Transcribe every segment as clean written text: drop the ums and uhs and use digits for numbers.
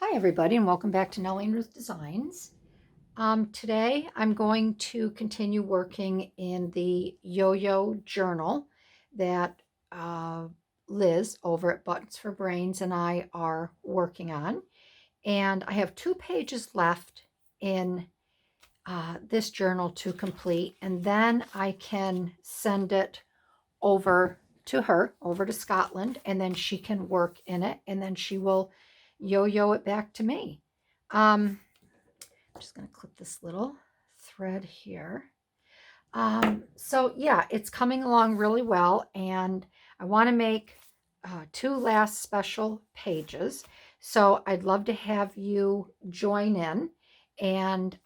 Hi everybody and welcome back to Nellie and Ruth Designs. Today I'm going to continue working in the yo-yo journal that Liz over at Buttons for Brains and I are working on. And I have 2 pages left in this journal to complete, and then I can send it over to her, over to Scotland, and then she can work in it, and then she will yo-yo it back to me. I'm just going to clip this little thread here. So yeah, it's coming along really well, and I want to make 2 last special pages. So I'd love to have you join in and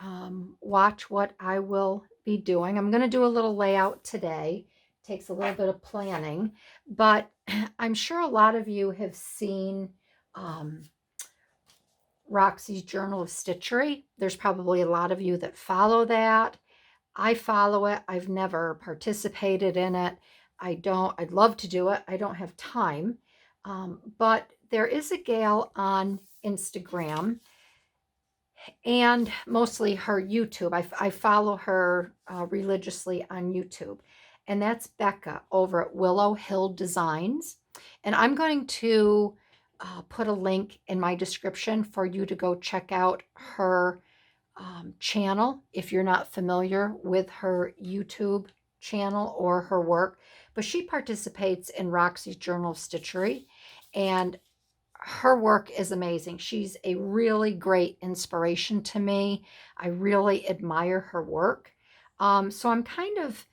watch what I will be doing. I'm going to do a little layout today. Takes a little bit of planning, but I'm sure a lot of you have seen Roxy's Journal of Stitchery. There's probably a lot of you that follow that. I follow it. I've never participated in it. I'd love to do it. I don't have time. But there is a gal on Instagram and mostly her YouTube. I follow her religiously on YouTube. And that's Becca over at Willow Hill Designs. And I'm going to put a link in my description for you to go check out her channel if you're not familiar with her YouTube channel or her work. But she participates in Roxy's Journal of Stitchery, and her work is amazing. She's a really great inspiration to me. I really admire her work. So I'm kind of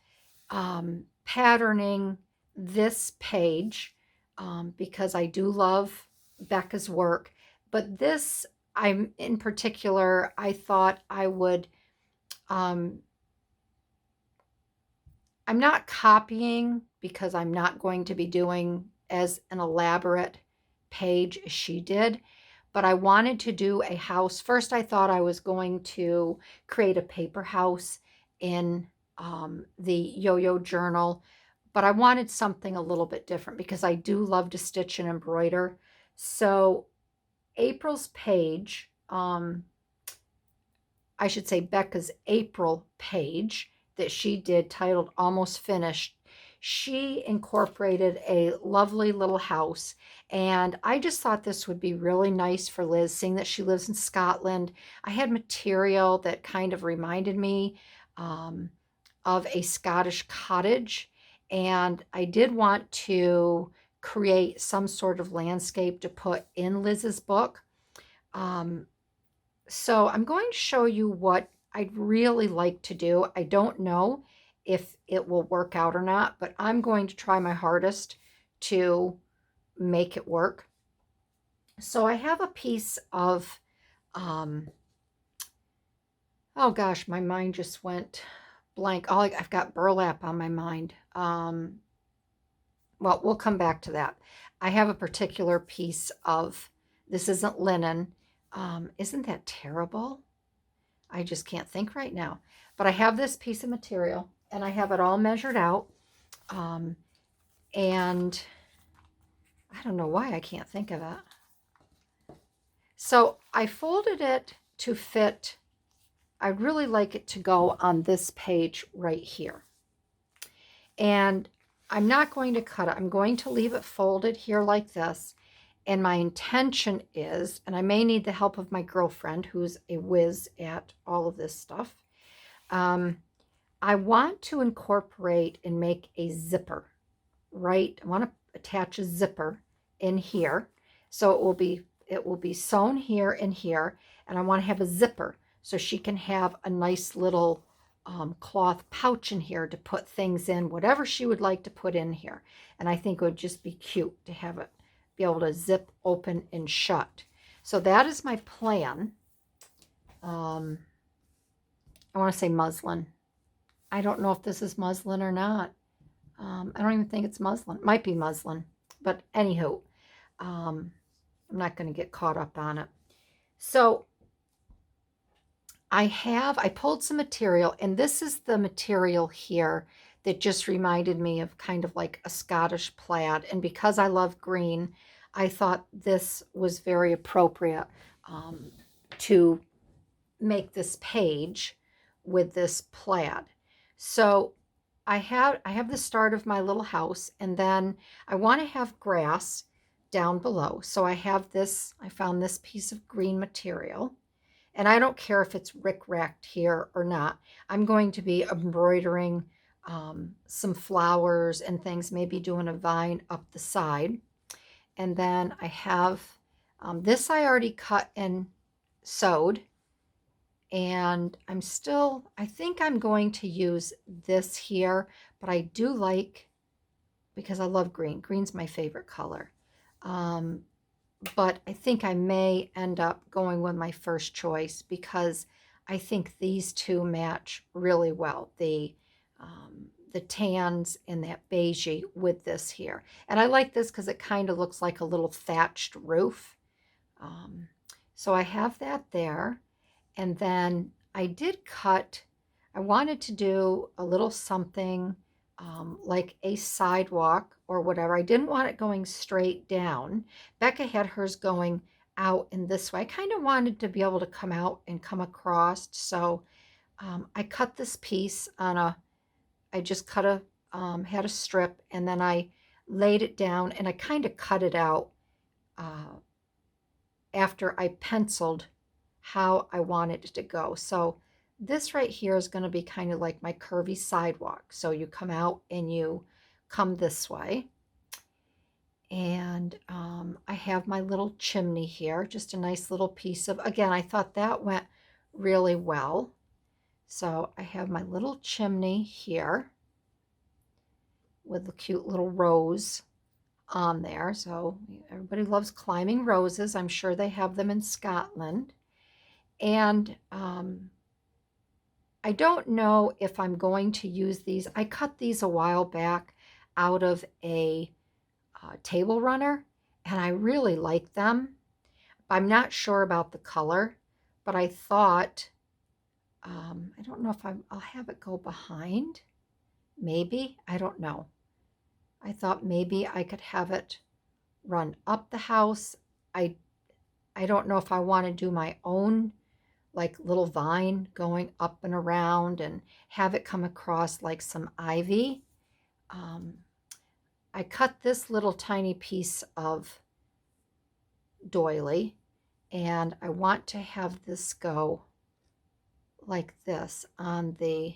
patterning this page because I do love Becca's work. But this, in particular, I thought I would, I'm not copying because I'm not going to be doing as an elaborate page as she did, but I wanted to do a house. First, I thought I was going to create a paper house in the yo-yo journal, but I wanted something a little bit different because I do love to stitch and embroider. So April's page, I should say Becca's April page that she did titled Almost Finished, she incorporated a lovely little house. And I just thought this would be really nice for Liz, seeing that she lives in Scotland. I had material that kind of reminded me of a Scottish cottage. And I did want to create some sort of landscape to put in Liz's book. So I'm going to show you what I'd really like to do. I don't know if it will work out or not, but I'm going to try my hardest to make it work. So I have a piece of, oh gosh, my mind just went blank. I've got burlap on my mind. Well, we'll come back to that. I have a particular piece of, this isn't linen. Isn't that terrible? I just can't think right now. But I have this piece of material, and I have it all measured out. And I don't know why I can't think of it. So I folded it to fit. I'd really like it to go on this page right here. And I'm not going to cut it. I'm going to leave it folded here like this. And my intention is, and I may need the help of my girlfriend who's a whiz at all of this stuff, I want to incorporate and make a zipper, right? I want to attach a zipper in here. So it will be sewn here and here, and I want to have a zipper so she can have a nice little cloth pouch in here to put things in, whatever she would like to put in here. And I think it would just be cute to have it be able to zip open and shut. So that is my plan. I want to say muslin. I don't know if this is muslin or not. I don't even think it's muslin. It might be muslin. But anywho, I'm not going to get caught up on it. So I pulled some material, and this is the material here that just reminded me of kind of like a Scottish plaid. And because I love green, I thought this was very appropriate. to make this page with this plaid. So I have the start of my little house, and then I want to have grass down below. So I found this piece of green material, and I don't care if it's rick-racked here or not. I'm going to be embroidering some flowers and things, maybe doing a vine up the side. And then I have this I already cut and sewed, and I think I'm going to use this here, but I do like, because I love green. Green's my favorite color. But I think I may end up going with my first choice because I think these two match really well. The tans and that beigey with this here. And I like this because it kind of looks like a little thatched roof. So I have that there. And then I wanted to do a little something like a sidewalk or whatever. I didn't want it going straight down. Becca had hers going out in this way. I kind of wanted to be able to come out and come across. So I cut this piece I just had a strip, and then I laid it down, and I kind of cut it out after I penciled how I wanted it to go. So this right here is going to be kind of like my curvy sidewalk. So you come out and you come this way. And I have my little chimney here, just a nice little piece of, again, I thought that went really well. So I have my little chimney here with the cute little rose on there. So everybody loves climbing roses. I'm sure they have them in Scotland. And I don't know if I'm going to use these. I cut these a while back out of a table runner, and I really like them. I'm not sure about the color, but I thought, I don't know if I'll have it go behind. Maybe, I don't know. I thought maybe I could have it run up the house. I don't know if I want to do my own like little vine going up and around and have it come across like some ivy. I cut this little tiny piece of doily, and I want to have this go like this on the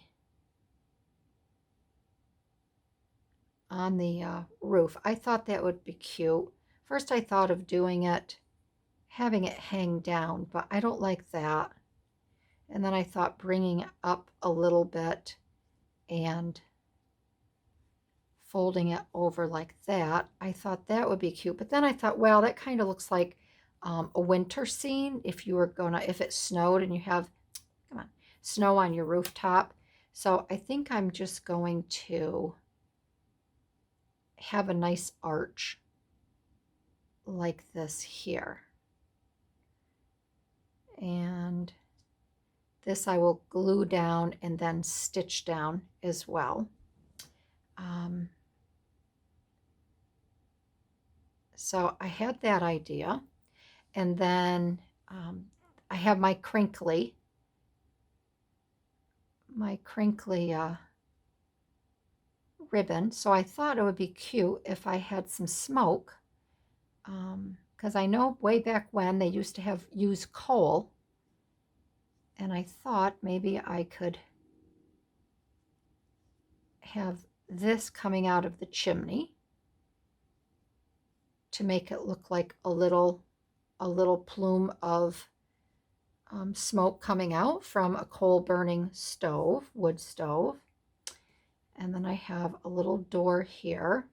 roof. I thought that would be cute. First I thought of having it hang down, but I don't like that. And then I thought bringing it up a little bit and folding it over like that. I thought that would be cute. But then I thought, well, that kind of looks like a winter scene if it snowed and you have, come on, snow on your rooftop. So I think I'm just going to have a nice arch like this here. And this I will glue down and then stitch down as well. So I had that idea. And then I have my crinkly ribbon. So I thought it would be cute if I had some smoke, because I know way back when they used to use coal, and I thought maybe I could have this coming out of the chimney to make it look like a little plume of smoke coming out from a coal burning stove, wood stove. And then I have a little door here.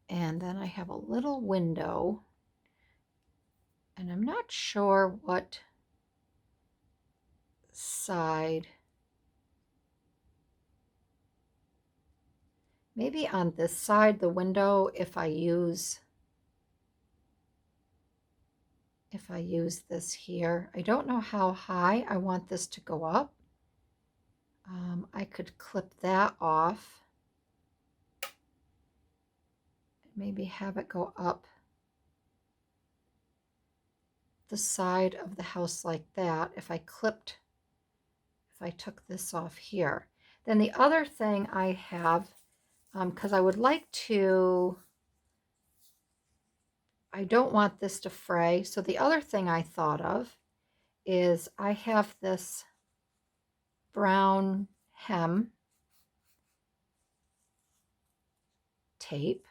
And then I have a little window. And I'm not sure what side. Maybe on this side, the window, if I use this here. I don't know how high I want this to go up. I could clip that off. Maybe have it go up the side of the house like that, if I took this off here. Then the other thing I have, because I would like to, I don't want this to fray. So the other thing I thought of is I have this brown hem tape,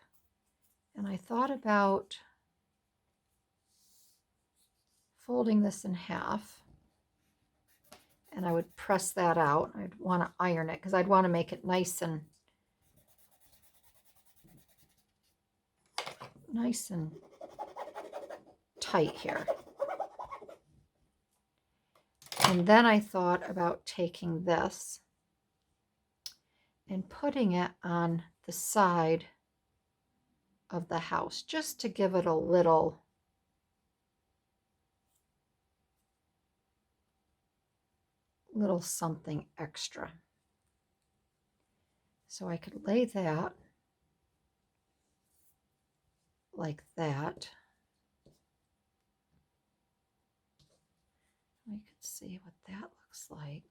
and I thought about folding this in half, and I would press that out. I'd want to iron it because I'd want to make it nice and tight here. And then I thought about taking this and putting it on the side of the house just to give it a little something extra. So I could lay that like that. We could see what that looks like.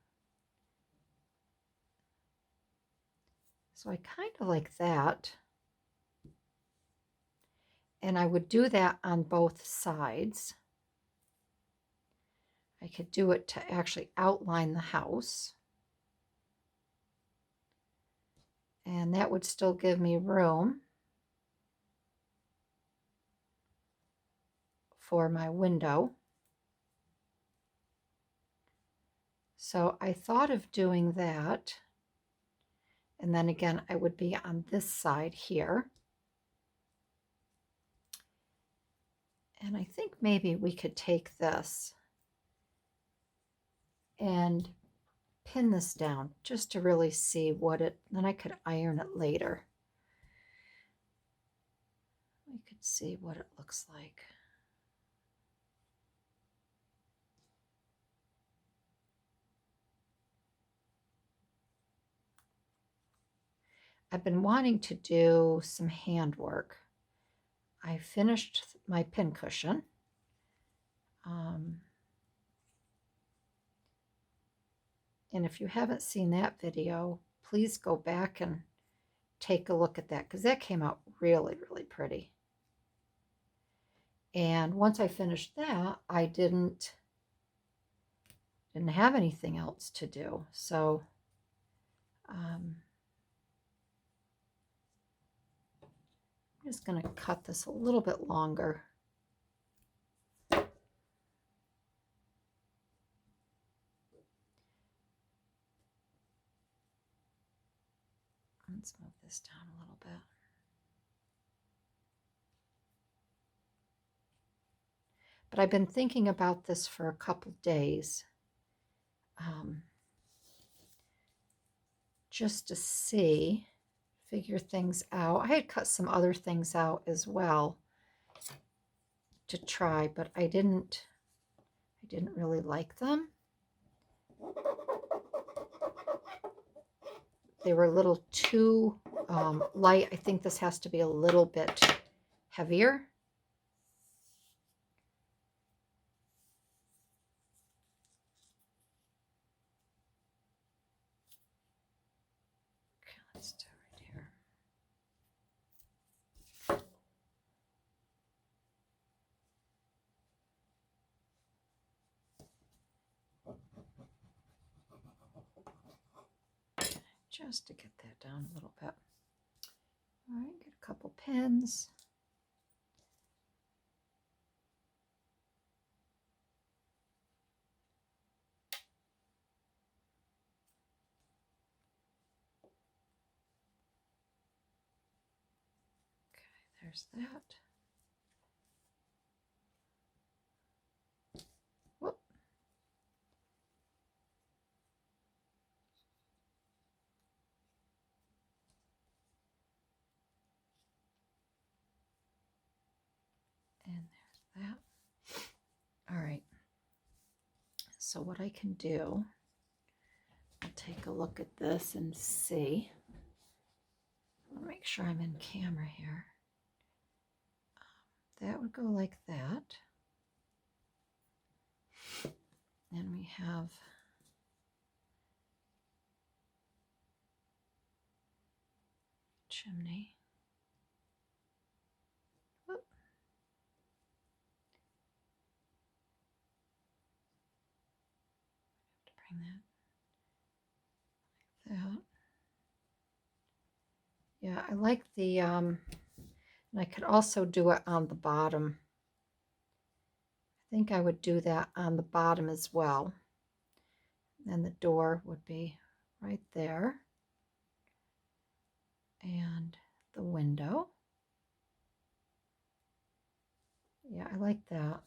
So I kind of like that. And I would do that on both sides. I could do it to actually outline the house. And that would still give me room for my window. So I thought of doing that. And then again, I would be on this side here. And I think maybe we could take this and pin this down just to really see what it, then I could iron it later. We could see what it looks like. I've been wanting to do some handwork. I finished my pincushion. And if you haven't seen that video, please go back and take a look at that because that came out really, really pretty. And once I finished that, I didn't have anything else to do. So I'm just going to cut this a little bit longer. Let's move this down a little bit. But I've been thinking about this for a couple days, just to figure things out. I had cut some other things out as well to try, but I didn't really like them. They were a little too light. I think this has to be a little bit heavier. Okay, let's do it right here. Just to get that down a little bit. All right, get a couple pins. Okay, there's that. Whoop. And there's that. All right. So what I can do, I'll take a look at this and see. I'll make sure I'm in camera here. That would go like that. And we have chimney. Whoop. To bring that like that. Yeah, I like the, and I could also do it on the bottom. I think I would do that on the bottom as well. And the door would be right there. And the window. Yeah, I like that.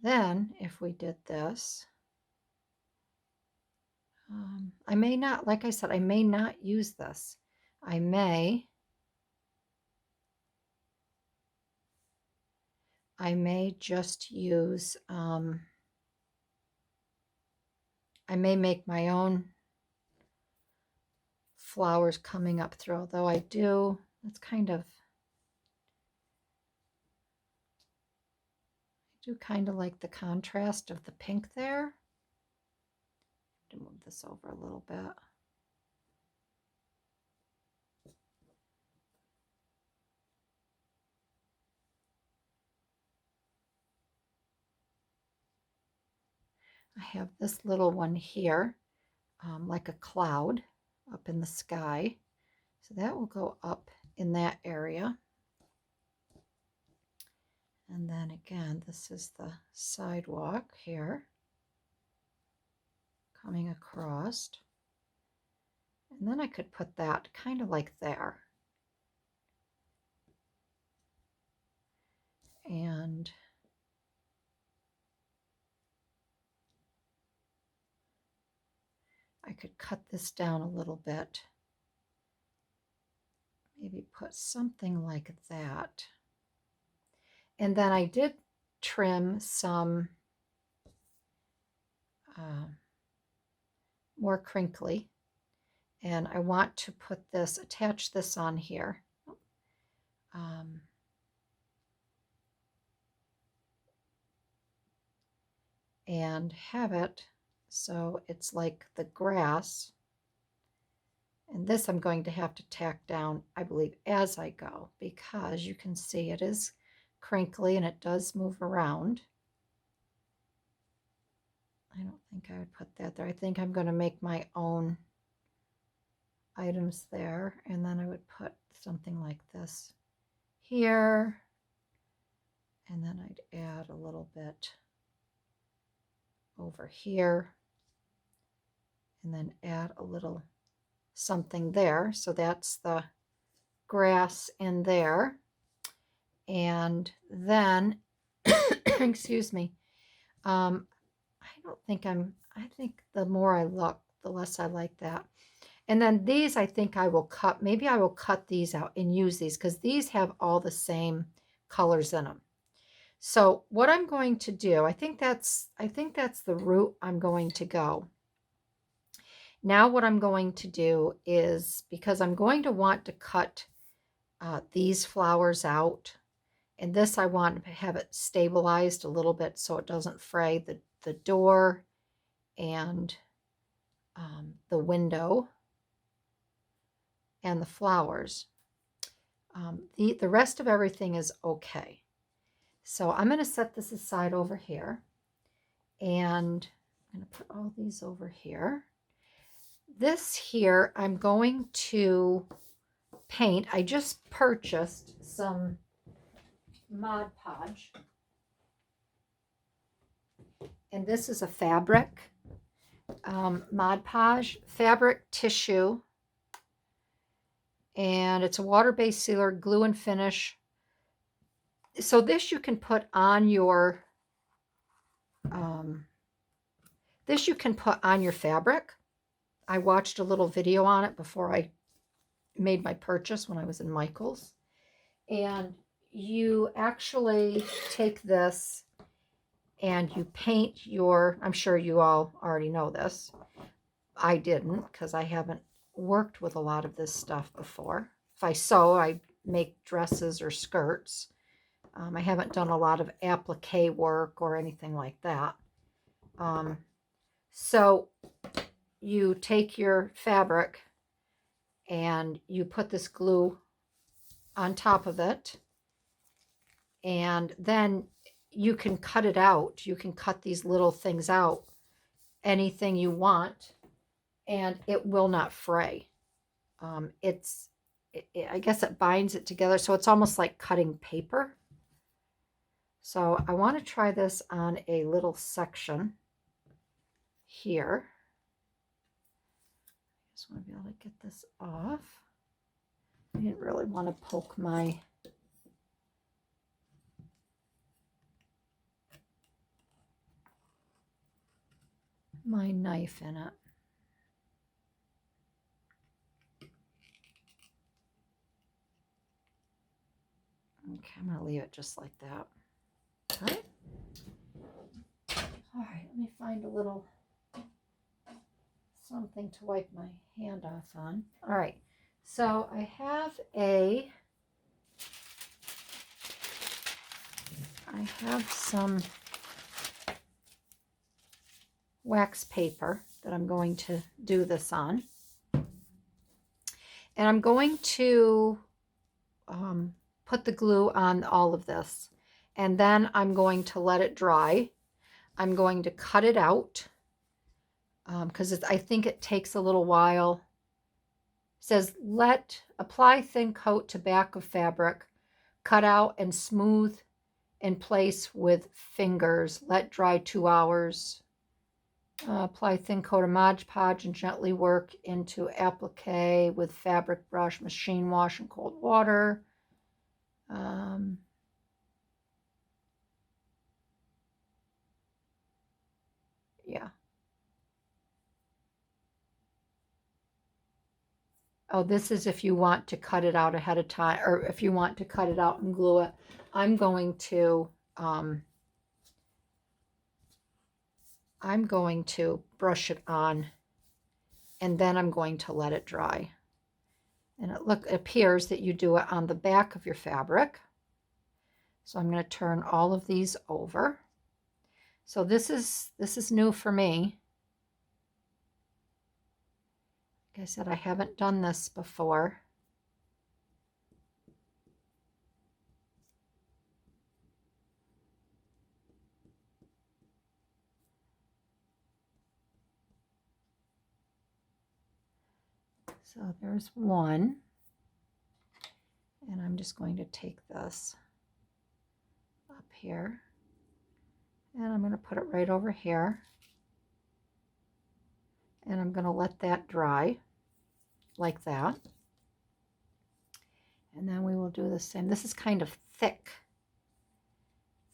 Then if we did this, I may not, like I said, I may not use this. I may just use, I may make my own flowers coming up through, although I do, that's kind of, I do kind of like the contrast of the pink there. To move this over a little bit. I have this little one here, like a cloud up in the sky. So that will go up in that area. And then again, this is the sidewalk here, coming across. And then I could put that kind of like there. And I could cut this down a little bit. Maybe put something like that. And then I did trim some more crinkly. And I want to put this, attach this on here. And have it so it's like the grass. And this I'm going to have to tack down, I believe, as I go, because you can see it is crinkly and it does move around. I don't think I would put that there. I think I'm going to make my own items there, and then I would put something like this here, and then I'd add a little bit over here, and then add a little something there. So that's the grass in there. And then excuse me, I think the more I look, the less I like that. And then these, I think I will cut, maybe I will cut these out and use these, because these have all the same colors in them. So what I'm going to do, I think that's the route I'm going to go. Now what I'm going to do is, because I'm going to want to cut these flowers out, and this I want to have it stabilized a little bit so it doesn't fray the door and the window and the flowers. The rest of everything is okay. So I'm going to set this aside over here, and I'm going to put all these over here. This here I'm going to paint. I just purchased some Mod Podge, and this is a fabric Mod Podge fabric tissue, and it's a water-based sealer, glue and finish. So this you can put on your fabric. I watched a little video on it before I made my purchase when I was in Michael's. And you actually take this and you paint your, I'm sure you all already know this. I didn't, because I haven't worked with a lot of this stuff before. If I sew, I make dresses or skirts. I haven't done a lot of applique work or anything like that. So you take your fabric and you put this glue on top of it, and then you can cut it out. You can cut these little things out, anything you want, and it will not fray. I guess it binds it together, so it's almost like cutting paper. So I want to try this on a little section here. I just want to be able to get this off. I didn't really want to poke my knife in it. Okay, I'm going to leave it just like that. Okay. All right, let me find a little something to wipe my hand off on. All right, so I have some wax paper that I'm going to do this on. And I'm going to put the glue on all of this. And then I'm going to let it dry. I'm going to cut it out because I think it takes a little while. It says, apply thin coat to back of fabric, cut out and smooth in place with fingers. Let dry 2 hours. Apply thin coat of Mod Podge and gently work into applique with fabric brush, machine wash in cold water. Yeah. Oh, this is if you want to cut it out ahead of time, or if you want to cut it out and glue it. I'm going to brush it on, and then I'm going to let it dry. And it appears that you do it on the back of your fabric. So I'm going to turn all of these over. So this is new for me. Like I said, I haven't done this before. So there's one. And I'm just going to take this up here. And I'm going to put it right over here. And I'm going to let that dry like that. And then we will do the same. This is kind of thick.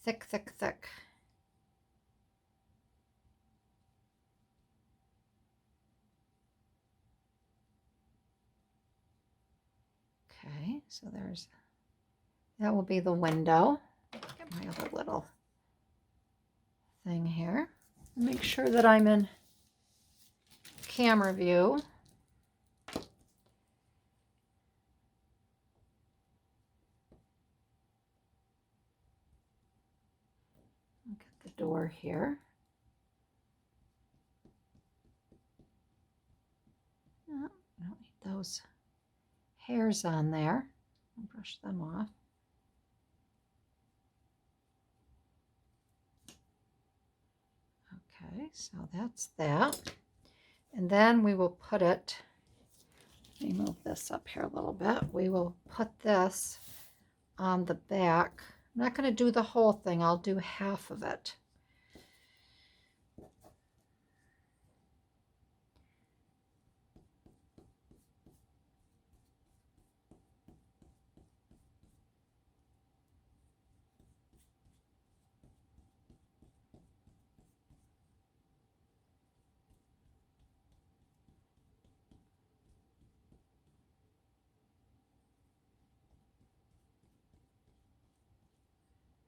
Thick, thick, thick. Okay, so that will be the window. Get my other little thing here. Make sure that I'm in camera view. Get the door here. No, I don't need those hairs on there. I'll brush them off. Okay, so that's that. And then we will put it, let me move this up here a little bit. We will put this on the back. I'm not going to do the whole thing. I'll do half of it.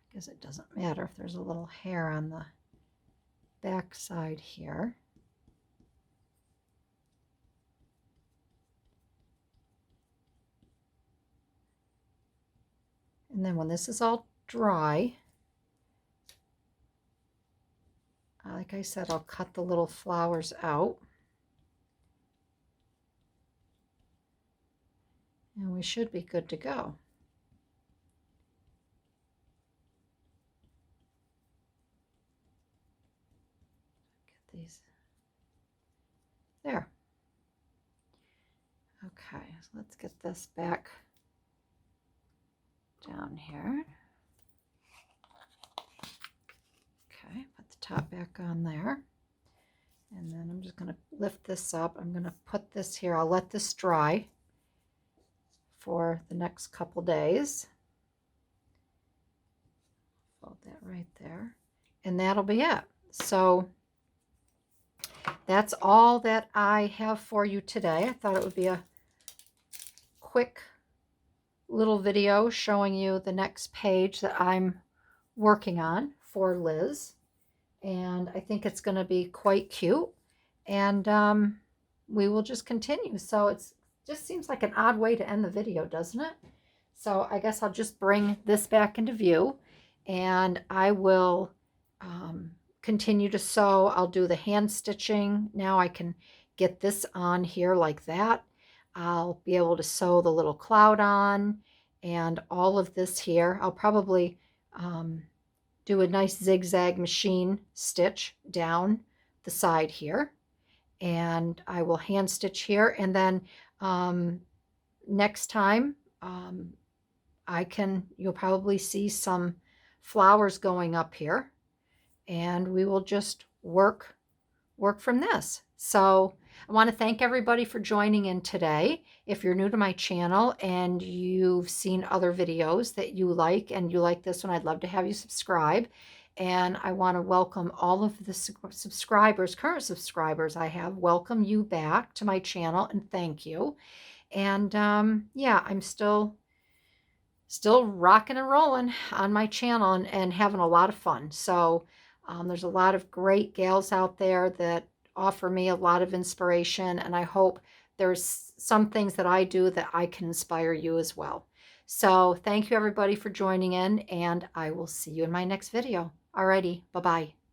Because it doesn't matter if there's a little hair on the back side here. And then when this is all dry, Like I said, I'll cut the little flowers out. And we should be good to go. Get these there. Okay, so let's get this back down here. Okay, put the top back on there. And then I'm just going to lift this up. I'm going to put this here. I'll let this dry for the next couple days. Fold that right there. And that'll be it. So that's all that I have for you today. I thought it would be a quick little video showing you the next page that I'm working on for Liz. And I think it's going to be quite cute. And we will just continue. So it just seems like an odd way to end the video, doesn't it? So I guess I'll just bring this back into view, and I will continue to sew. I'll do the hand stitching. Now I can get this on here like that. I'll be able to sew the little cloud on and all of this here. I'll probably do a nice zigzag machine stitch down the side here, and I will hand stitch here, and then next time you'll probably see some flowers going up here, and we will just work from this. So I want to thank everybody for joining in today. If you're new to my channel and you've seen other videos that you like and you like this one, I'd love to have you subscribe. And I want to welcome all of the subscribers, current subscribers I have. Welcome you back to my channel and thank you. And yeah, I'm still rocking and rolling on my channel and having a lot of fun. So there's a lot of great gals out there that offer me a lot of inspiration, and I hope there's some things that I do that I can inspire you as well. So thank you everybody for joining in, and I will see you in my next video. Alrighty, bye-bye.